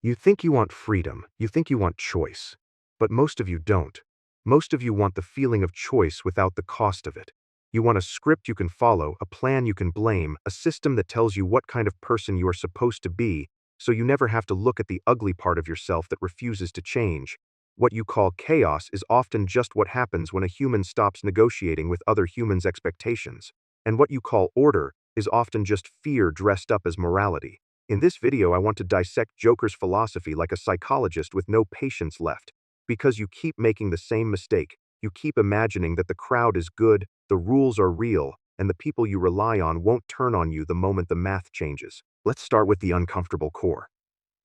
You think you want freedom, you think you want choice. But most of you don't. Most of you want the feeling of choice without the cost of it. You want a script you can follow, a plan you can blame, a system that tells you what kind of person you are supposed to be, so you never have to look at the ugly part of yourself that refuses to change. What you call chaos is often just what happens when a human stops negotiating with other humans' expectations. And what you call order is often just fear dressed up as morality. In this video, I want to dissect Joker's philosophy like a psychologist with no patience left. Because you keep making the same mistake. You keep imagining that the crowd is good, the rules are real, and the people you rely on won't turn on you the moment the math changes. Let's start with the uncomfortable core.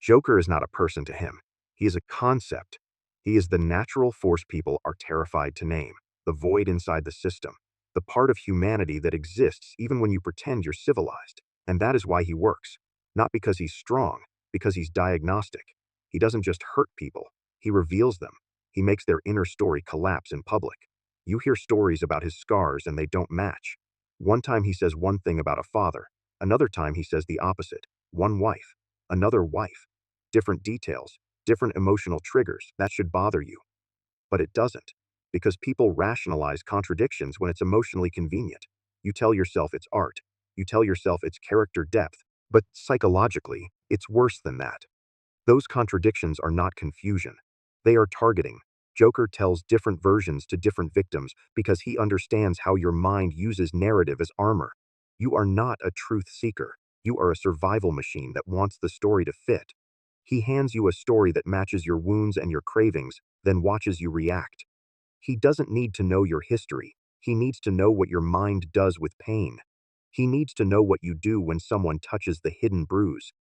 Joker is not a person to him. He is a concept. He is the natural force people are terrified to name, the void inside the system, the part of humanity that exists even when you pretend you're civilized. And that is why he works. Not because he's strong, because he's diagnostic. He doesn't just hurt people, he reveals them. He makes their inner story collapse in public. You hear stories about his scars and they don't match. One time he says one thing about a father, another time he says the opposite. One wife, another wife. Different details, different emotional triggers. That should bother you. But it doesn't, because people rationalize contradictions when it's emotionally convenient. You tell yourself it's art. You tell yourself it's character depth. But psychologically, it's worse than that. Those contradictions are not confusion. They are targeting. Joker tells different versions to different victims because he understands how your mind uses narrative as armor. You are not a truth seeker. You are a survival machine that wants the story to fit. He hands you a story that matches your wounds and your cravings, then watches you react. He doesn't need to know your history. He needs to know what your mind does with pain. He needs to know what you do when someone touches the hidden bruise.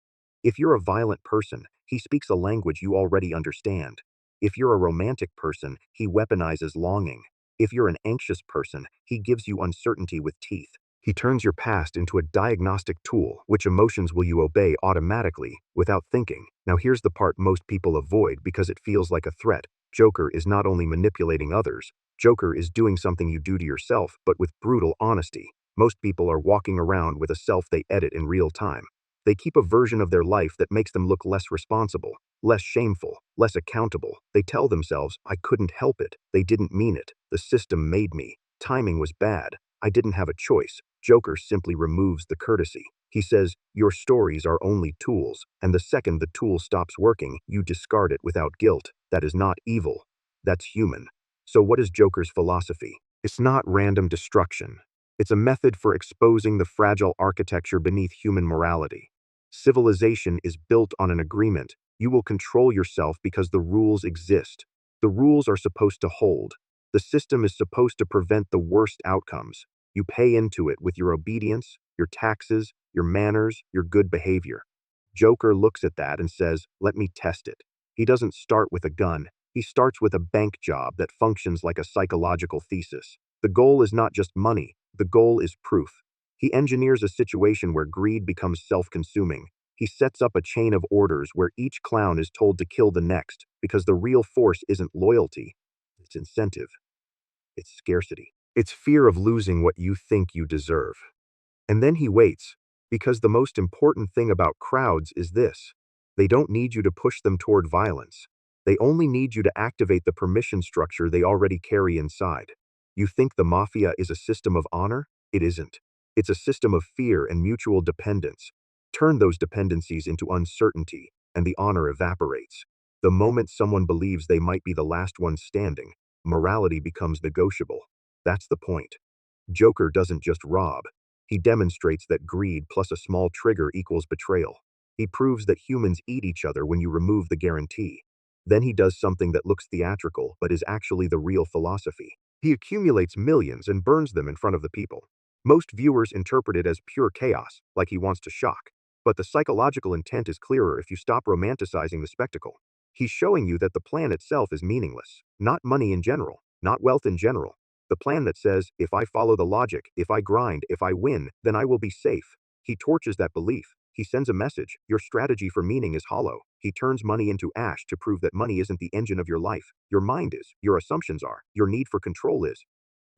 If you're a violent person, he speaks a language you already understand. If you're a romantic person, he weaponizes longing. If you're an anxious person, he gives you uncertainty with teeth. He turns your past into a diagnostic tool. Which emotions will you obey automatically, without thinking? Now here's the part most people avoid because it feels like a threat. Joker is not only manipulating others, Joker is doing something you do to yourself, but with brutal honesty. Most people are walking around with a self they edit in real time. They keep a version of their life that makes them look less responsible, less shameful, less accountable. They tell themselves, I couldn't help it. They didn't mean it. The system made me. Timing was bad. I didn't have a choice. Joker simply removes the courtesy. He says, your stories are only tools, and the second the tool stops working, you discard it without guilt. That is not evil. That's human. So what is Joker's philosophy? It's not random destruction. It's a method for exposing the fragile architecture beneath human morality. Civilization is built on an agreement. You will control yourself because the rules exist. The rules are supposed to hold. The system is supposed to prevent the worst outcomes. You pay into it with your obedience, your taxes, your manners, your good behavior. Joker looks at that and says, let me test it. He doesn't start with a gun. He starts with a bank job that functions like a psychological thesis. The goal is not just money. The goal is proof. He engineers a situation where greed becomes self-consuming. He sets up a chain of orders where each clown is told to kill the next because the real force isn't loyalty. It's incentive. It's scarcity. It's fear of losing what you think you deserve. And then he waits, because the most important thing about crowds is this. They don't need you to push them toward violence. They only need you to activate the permission structure they already carry inside. You think the mafia is a system of honor? It isn't. It's a system of fear and mutual dependence. Turn those dependencies into uncertainty, and the honor evaporates. The moment someone believes they might be the last one standing, morality becomes negotiable. That's the point. Joker doesn't just rob. He demonstrates that greed plus a small trigger equals betrayal. He proves that humans eat each other when you remove the guarantee. Then he does something that looks theatrical but is actually the real philosophy. He accumulates millions and burns them in front of the people. Most viewers interpret it as pure chaos, like he wants to shock. But the psychological intent is clearer if you stop romanticizing the spectacle. He's showing you that the plan itself is meaningless, not money in general, not wealth in general. The plan that says, if I follow the logic, if I grind, if I win, then I will be safe. He torches that belief. He sends a message. Your strategy for meaning is hollow. He turns money into ash to prove that money isn't the engine of your life. Your mind is. Your assumptions are. Your need for control is.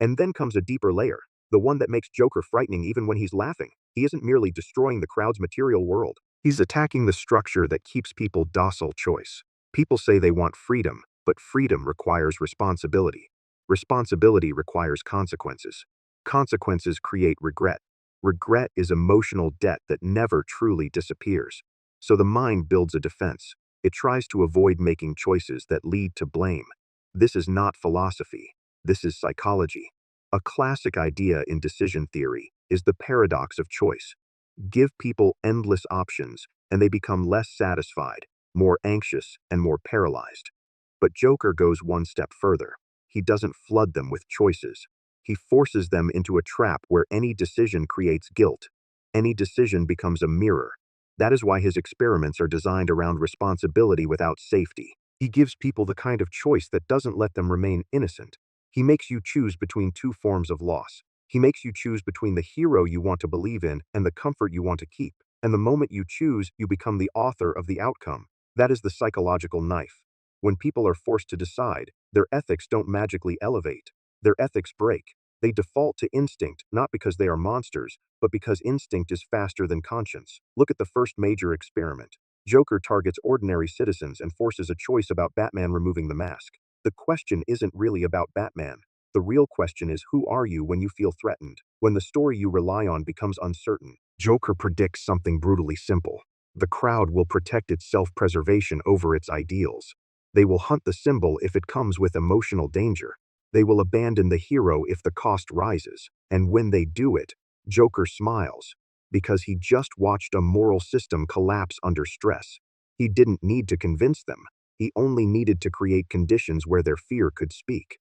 And then comes a deeper layer. The one that makes Joker frightening even when he's laughing. He isn't merely destroying the crowd's material world. He's attacking the structure that keeps people docile choice. People say they want freedom, but freedom requires responsibility. Responsibility requires consequences. Consequences create regret. Regret is emotional debt that never truly disappears. So the mind builds a defense. It tries to avoid making choices that lead to blame. This is not philosophy. This is psychology. A classic idea in decision theory is the paradox of choice. Give people endless options, and they become less satisfied, more anxious, and more paralyzed. But Joker goes one step further. He doesn't flood them with choices. He forces them into a trap where any decision creates guilt. Any decision becomes a mirror. That is why his experiments are designed around responsibility without safety. He gives people the kind of choice that doesn't let them remain innocent. He makes you choose between two forms of loss. He makes you choose between the hero you want to believe in and the comfort you want to keep. And the moment you choose, you become the author of the outcome. That is the psychological knife. When people are forced to decide, their ethics don't magically elevate. Their ethics break. They default to instinct, not because they are monsters, but because instinct is faster than conscience. Look at the first major experiment. Joker targets ordinary citizens and forces a choice about Batman removing the mask. The question isn't really about Batman. The real question is, who are you when you feel threatened? When the story you rely on becomes uncertain? Joker predicts something brutally simple. The crowd will protect its self-preservation over its ideals. They will hunt the symbol if it comes with emotional danger. They will abandon the hero if the cost rises. And when they do it, Joker smiles, because he just watched a moral system collapse under stress. He didn't need to convince them. He only needed to create conditions where their fear could speak.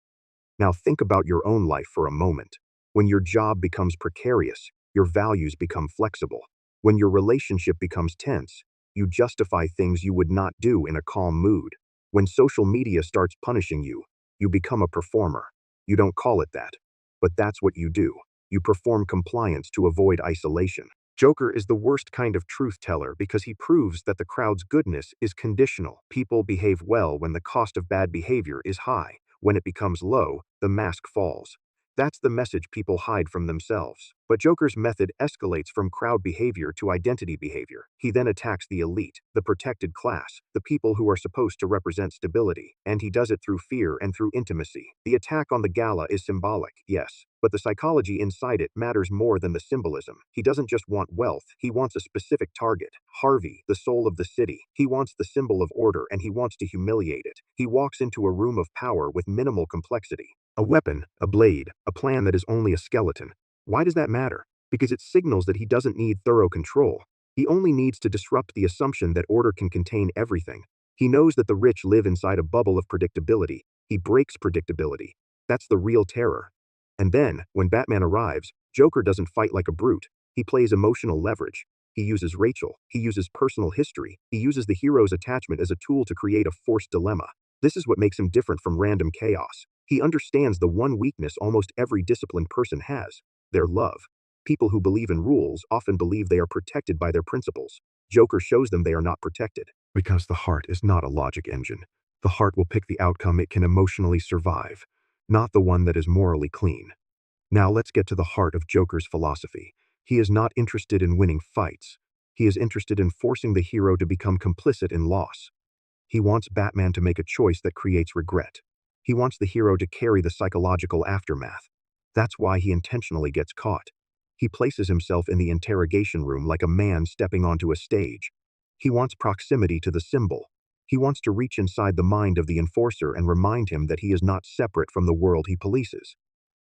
Now think about your own life for a moment. When your job becomes precarious, your values become flexible. When your relationship becomes tense, you justify things you would not do in a calm mood. When social media starts punishing you, you become a performer. You don't call it that, but that's what you do. You perform compliance to avoid isolation. Joker is the worst kind of truth teller because he proves that the crowd's goodness is conditional. People behave well when the cost of bad behavior is high. When it becomes low, the mask falls. That's the message people hide from themselves. But Joker's method escalates from crowd behavior to identity behavior. He then attacks the elite, the protected class, the people who are supposed to represent stability, and he does it through fear and through intimacy. The attack on the gala is symbolic, yes, but the psychology inside it matters more than the symbolism. He doesn't just want wealth, he wants a specific target. Harvey, the soul of the city. He wants the symbol of order and he wants to humiliate it. He walks into a room of power with minimal complexity. A weapon, a blade, a plan that is only a skeleton. Why does that matter? Because it signals that he doesn't need thorough control. He only needs to disrupt the assumption that order can contain everything. He knows that the rich live inside a bubble of predictability. He breaks predictability. That's the real terror. And then, when Batman arrives, Joker doesn't fight like a brute. He plays emotional leverage. He uses Rachel. He uses personal history. He uses the hero's attachment as a tool to create a forced dilemma. This is what makes him different from random chaos. He understands the one weakness almost every disciplined person has: their love. People who believe in rules often believe they are protected by their principles. Joker shows them they are not protected. Because the heart is not a logic engine. The heart will pick the outcome it can emotionally survive, not the one that is morally clean. Now let's get to the heart of Joker's philosophy. He is not interested in winning fights. He is interested in forcing the hero to become complicit in loss. He wants Batman to make a choice that creates regret. He wants the hero to carry the psychological aftermath. That's why he intentionally gets caught. He places himself in the interrogation room like a man stepping onto a stage. He wants proximity to the symbol. He wants to reach inside the mind of the enforcer and remind him that he is not separate from the world he polices.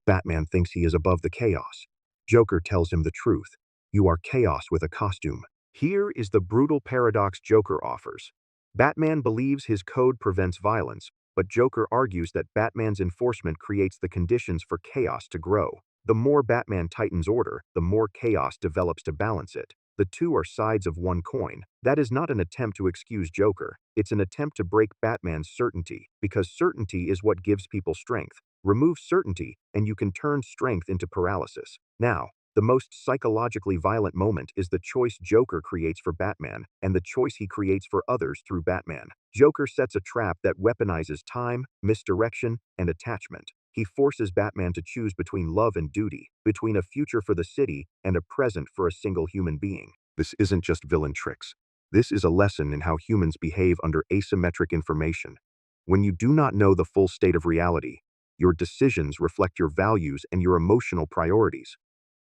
Batman thinks he is above the chaos. Joker tells him the truth. You are chaos with a costume. Here is the brutal paradox Joker offers. Batman believes his code prevents violence, but Joker argues that Batman's enforcement creates the conditions for chaos to grow. The more Batman tightens order, the more chaos develops to balance it. The two are sides of one coin. That is not an attempt to excuse Joker. It's an attempt to break Batman's certainty, because certainty is what gives people strength. Remove certainty, and you can turn strength into paralysis. Now, the most psychologically violent moment is the choice Joker creates for Batman, and the choice he creates for others through Batman. Joker sets a trap that weaponizes time, misdirection, and attachment. He forces Batman to choose between love and duty, between a future for the city and a present for a single human being. This isn't just villain tricks. This is a lesson in how humans behave under asymmetric information. When you do not know the full state of reality, your decisions reflect your values and your emotional priorities.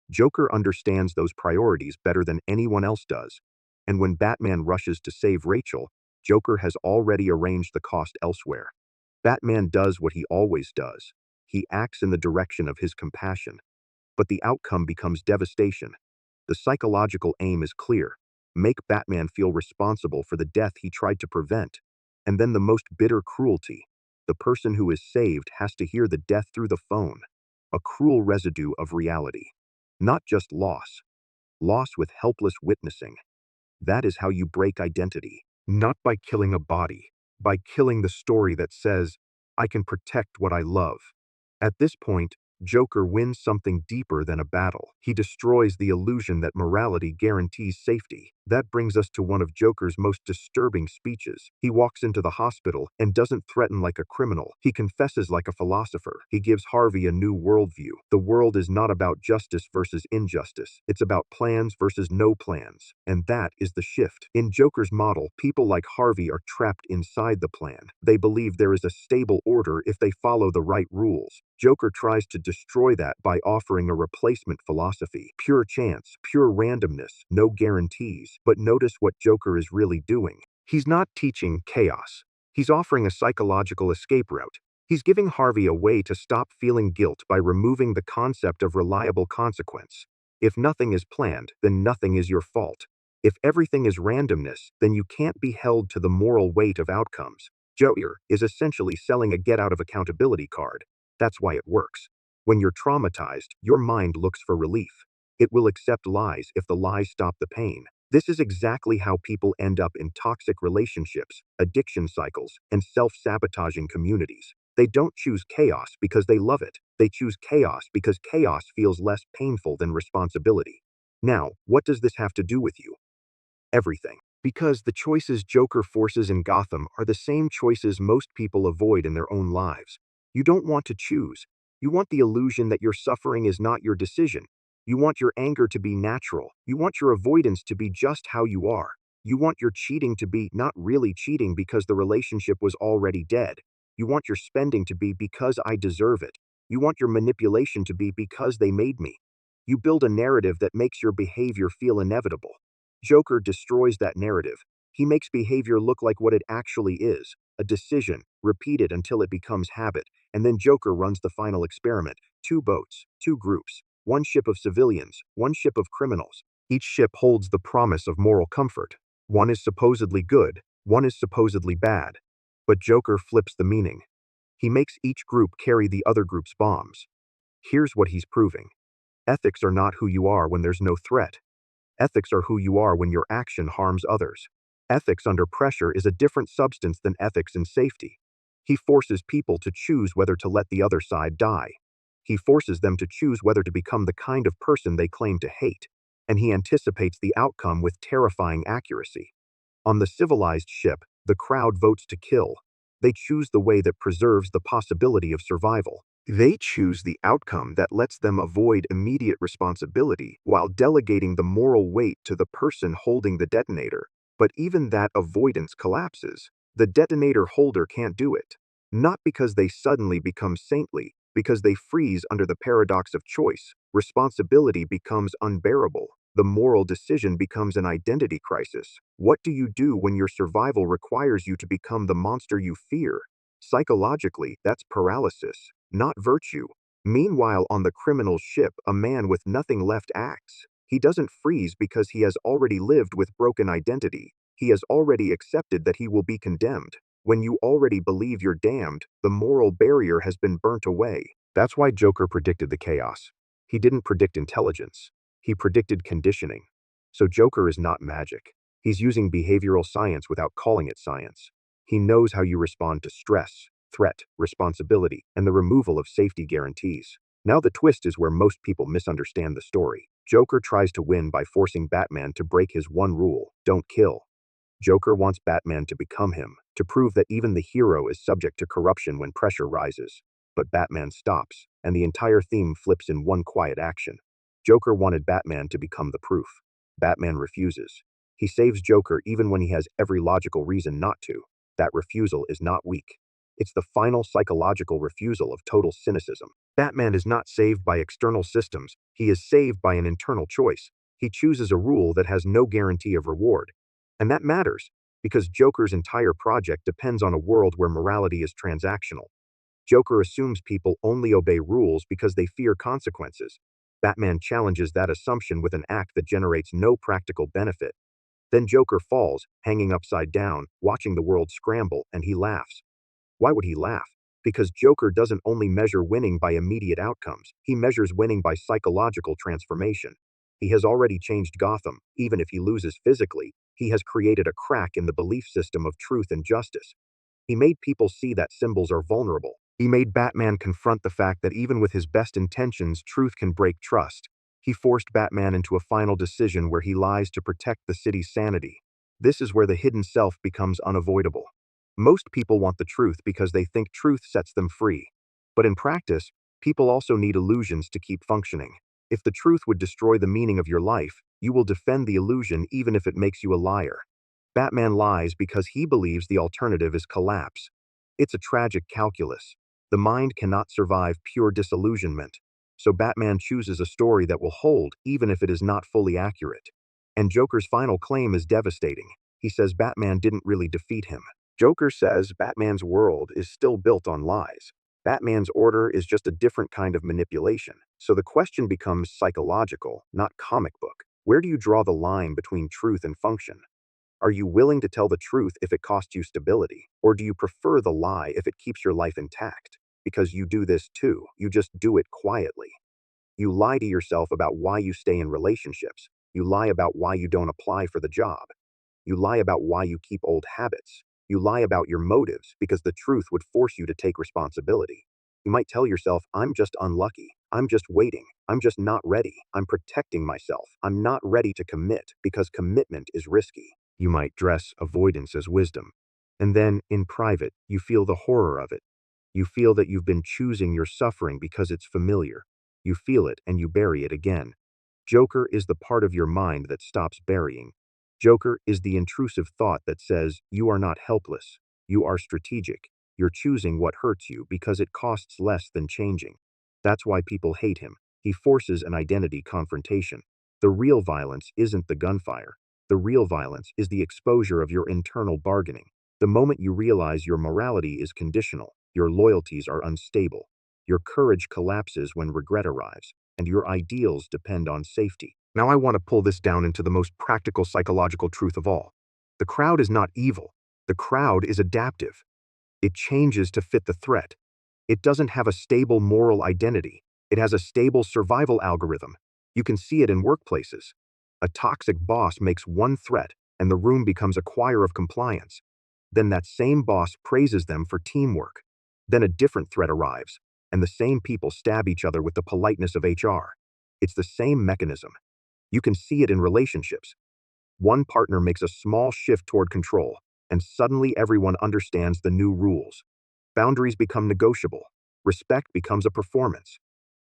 Joker understands those priorities better than anyone else does. And when Batman rushes to save Rachel, Joker has already arranged the cost elsewhere. Batman does what he always does. He acts in the direction of his compassion. But the outcome becomes devastation. The psychological aim is clear. Make Batman feel responsible for the death he tried to prevent. And then the most bitter cruelty. The person who is saved has to hear the death through the phone. A cruel residue of reality. Not just loss. Loss with helpless witnessing. That is how you break identity. Not by killing a body. By killing the story that says, I can protect what I love. At this point, Joker wins something deeper than a battle. He destroys the illusion that morality guarantees safety. That brings us to one of Joker's most disturbing speeches. He walks into the hospital and doesn't threaten like a criminal. He confesses like a philosopher. He gives Harvey a new worldview. The world is not about justice versus injustice. It's about plans versus no plans. And that is the shift. In Joker's model, people like Harvey are trapped inside the plan. They believe there is a stable order if they follow the right rules. Joker tries to destroy that by offering a replacement philosophy. Pure chance, pure randomness, no guarantees. But notice what Joker is really doing. He's not teaching chaos. He's offering a psychological escape route. He's giving Harvey a way to stop feeling guilt by removing the concept of reliable consequence. If nothing is planned, then nothing is your fault. If everything is randomness, then you can't be held to the moral weight of outcomes. Joker is essentially selling a get-out-of-accountability card. That's why it works. When you're traumatized, your mind looks for relief. It will accept lies if the lies stop the pain. This is exactly how people end up in toxic relationships, addiction cycles, and self-sabotaging communities. They don't choose chaos because they love it. They choose chaos because chaos feels less painful than responsibility. Now, what does this have to do with you? Everything. Because the choices Joker forces in Gotham are the same choices most people avoid in their own lives. You don't want to choose. You want the illusion that your suffering is not your decision. You want your anger to be natural. You want your avoidance to be just how you are. You want your cheating to be not really cheating because the relationship was already dead. You want your spending to be because I deserve it. You want your manipulation to be because they made me. You build a narrative that makes your behavior feel inevitable. Joker destroys that narrative. He makes behavior look like what it actually is, a decision, repeated until it becomes habit, and then Joker runs the final experiment. 2 boats, 2 groups, 1 ship of civilians, 1 ship of criminals. Each ship holds the promise of moral comfort. One is supposedly good, one is supposedly bad. But Joker flips the meaning. He makes each group carry the other group's bombs. Here's what he's proving. Ethics are not who you are when there's no threat. Ethics are who you are when your action harms others. Ethics under pressure is a different substance than ethics in safety. He forces people to choose whether to let the other side die. He forces them to choose whether to become the kind of person they claim to hate. And he anticipates the outcome with terrifying accuracy. On the civilized ship, the crowd votes to kill. They choose the way that preserves the possibility of survival. They choose the outcome that lets them avoid immediate responsibility while delegating the moral weight to the person holding the detonator. But even that avoidance collapses. The detonator holder can't do it. Not because they suddenly become saintly, because they freeze under the paradox of choice. Responsibility becomes unbearable. The moral decision becomes an identity crisis. What do you do when your survival requires you to become the monster you fear? Psychologically, that's paralysis, not virtue. Meanwhile, on the criminal's ship, a man with nothing left acts. He doesn't freeze because he has already lived with broken identity. He has already accepted that he will be condemned. When you already believe you're damned, the moral barrier has been burnt away. That's why Joker predicted the chaos. He didn't predict intelligence. He predicted conditioning. So Joker is not magic. He's using behavioral science without calling it science. He knows how you respond to stress, threat, responsibility, and the removal of safety guarantees. Now the twist is where most people misunderstand the story. Joker tries to win by forcing Batman to break his one rule: don't kill. Joker wants Batman to become him, to prove that even the hero is subject to corruption when pressure rises. But Batman stops, and the entire theme flips in one quiet action. Joker wanted Batman to become the proof. Batman refuses. He saves Joker even when he has every logical reason not to. That refusal is not weak. It's the final psychological refusal of total cynicism. Batman is not saved by external systems, he is saved by an internal choice. He chooses a rule that has no guarantee of reward. And that matters, because Joker's entire project depends on a world where morality is transactional. Joker assumes people only obey rules because they fear consequences. Batman challenges that assumption with an act that generates no practical benefit. Then Joker falls, hanging upside down, watching the world scramble, and he laughs. Why would he laugh? Because Joker doesn't only measure winning by immediate outcomes, he measures winning by psychological transformation. He has already changed Gotham. Even if he loses physically, he has created a crack in the belief system of truth and justice. He made people see that symbols are vulnerable. He made Batman confront the fact that even with his best intentions, truth can break trust. He forced Batman into a final decision where he lies to protect the city's sanity. This is where the hidden self becomes unavoidable. Most people want the truth because they think truth sets them free. But in practice, people also need illusions to keep functioning. If the truth would destroy the meaning of your life, you will defend the illusion even if it makes you a liar. Batman lies because he believes the alternative is collapse. It's a tragic calculus. The mind cannot survive pure disillusionment. So Batman chooses a story that will hold even if it is not fully accurate. And Joker's final claim is devastating. He says Batman didn't really defeat him. Joker says Batman's world is still built on lies. Batman's order is just a different kind of manipulation. So the question becomes psychological, not comic book. Where do you draw the line between truth and function? Are you willing to tell the truth if it costs you stability? Or do you prefer the lie if it keeps your life intact? Because you do this too, you just do it quietly. You lie to yourself about why you stay in relationships. You lie about why you don't apply for the job. You lie about why you keep old habits. You lie about your motives because the truth would force you to take responsibility. You might tell yourself, I'm just unlucky. I'm just waiting. I'm just not ready. I'm protecting myself. I'm not ready to commit because commitment is risky. You might dress avoidance as wisdom. And then, in private, you feel the horror of it. You feel that you've been choosing your suffering because it's familiar. You feel it and you bury it again. Joker is the part of your mind that stops burying. Joker is the intrusive thought that says, you are not helpless. You are strategic. You're choosing what hurts you because it costs less than changing. That's why people hate him. He forces an identity confrontation. The real violence isn't the gunfire. The real violence is the exposure of your internal bargaining. The moment you realize your morality is conditional, your loyalties are unstable, your courage collapses when regret arrives, and your ideals depend on safety. Now I want to pull this down into the most practical psychological truth of all. The crowd is not evil. The crowd is adaptive. It changes to fit the threat. It doesn't have a stable moral identity. It has a stable survival algorithm. You can see it in workplaces. A toxic boss makes one threat, and the room becomes a choir of compliance. Then that same boss praises them for teamwork. Then a different threat arrives, and the same people stab each other with the politeness of HR. It's the same mechanism. You can see it in relationships. One partner makes a small shift toward control, and suddenly everyone understands the new rules. Boundaries become negotiable. Respect becomes a performance.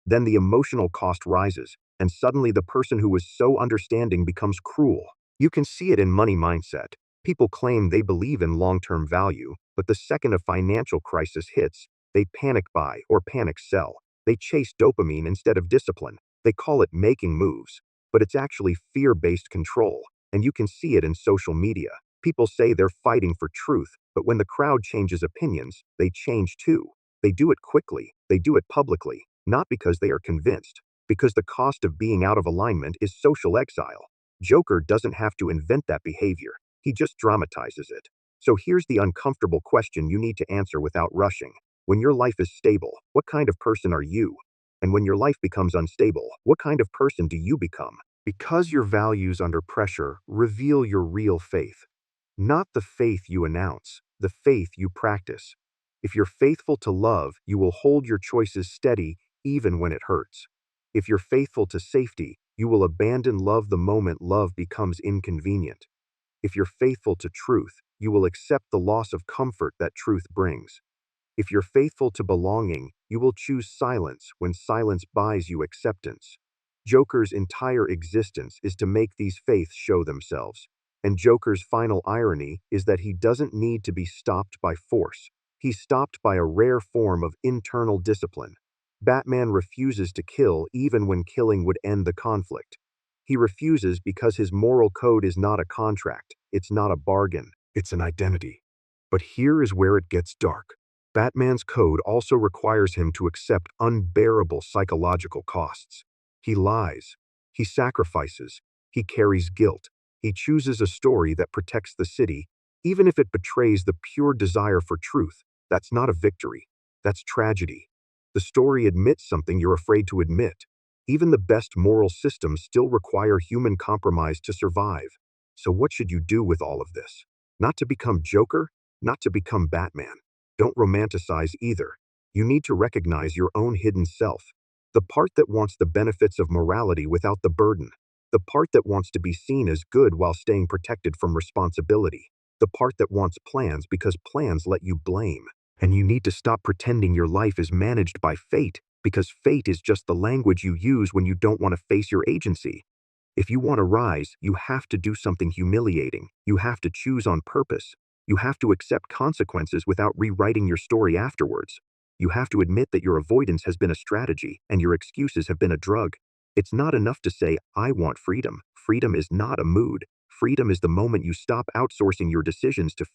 Then the emotional cost rises, and suddenly the person who was so understanding becomes cruel. You can see it in money mindset. People claim they believe in long-term value, but the second a financial crisis hits, they panic buy or panic sell. They chase dopamine instead of discipline. They call it making moves, but it's actually fear-based control, and you can see it in social media. People say they're fighting for truth, but when the crowd changes opinions, they change too. They do it quickly, they do it publicly, not because they are convinced, because the cost of being out of alignment is social exile. Joker doesn't have to invent that behavior, he just dramatizes it. So here's the uncomfortable question you need to answer without rushing. When your life is stable, what kind of person are you? And when your life becomes unstable, what kind of person do you become? Because your values under pressure reveal your real faith. Not the faith you announce, the faith you practice. If you're faithful to love, you will hold your choices steady even when it hurts. If you're faithful to safety, you will abandon love the moment love becomes inconvenient. If you're faithful to truth, you will accept the loss of comfort that truth brings. If you're faithful to belonging, you will choose silence when silence buys you acceptance. Joker's entire existence is to make these faiths show themselves. And Joker's final irony is that he doesn't need to be stopped by force. He's stopped by a rare form of internal discipline. Batman refuses to kill even when killing would end the conflict. He refuses because his moral code is not a contract, it's not a bargain, it's an identity. But here is where it gets dark. Batman's code also requires him to accept unbearable psychological costs. He lies. He sacrifices. He carries guilt. He chooses a story that protects the city, even if it betrays the pure desire for truth. That's not a victory. That's tragedy. The story admits something you're afraid to admit. Even the best moral systems still require human compromise to survive. So what should you do with all of this? Not to become Joker, not to become Batman. Don't romanticize either. You need to recognize your own hidden self. The part that wants the benefits of morality without the burden. The part that wants to be seen as good while staying protected from responsibility. The part that wants plans because plans let you blame. And you need to stop pretending your life is managed by fate, because fate is just the language you use when you don't want to face your agency. If you want to rise, you have to do something humiliating. You have to choose on purpose. You have to accept consequences without rewriting your story afterwards. You have to admit that your avoidance has been a strategy and your excuses have been a drug. It's not enough to say, I want freedom. Freedom is not a mood. Freedom is the moment you stop outsourcing your decisions to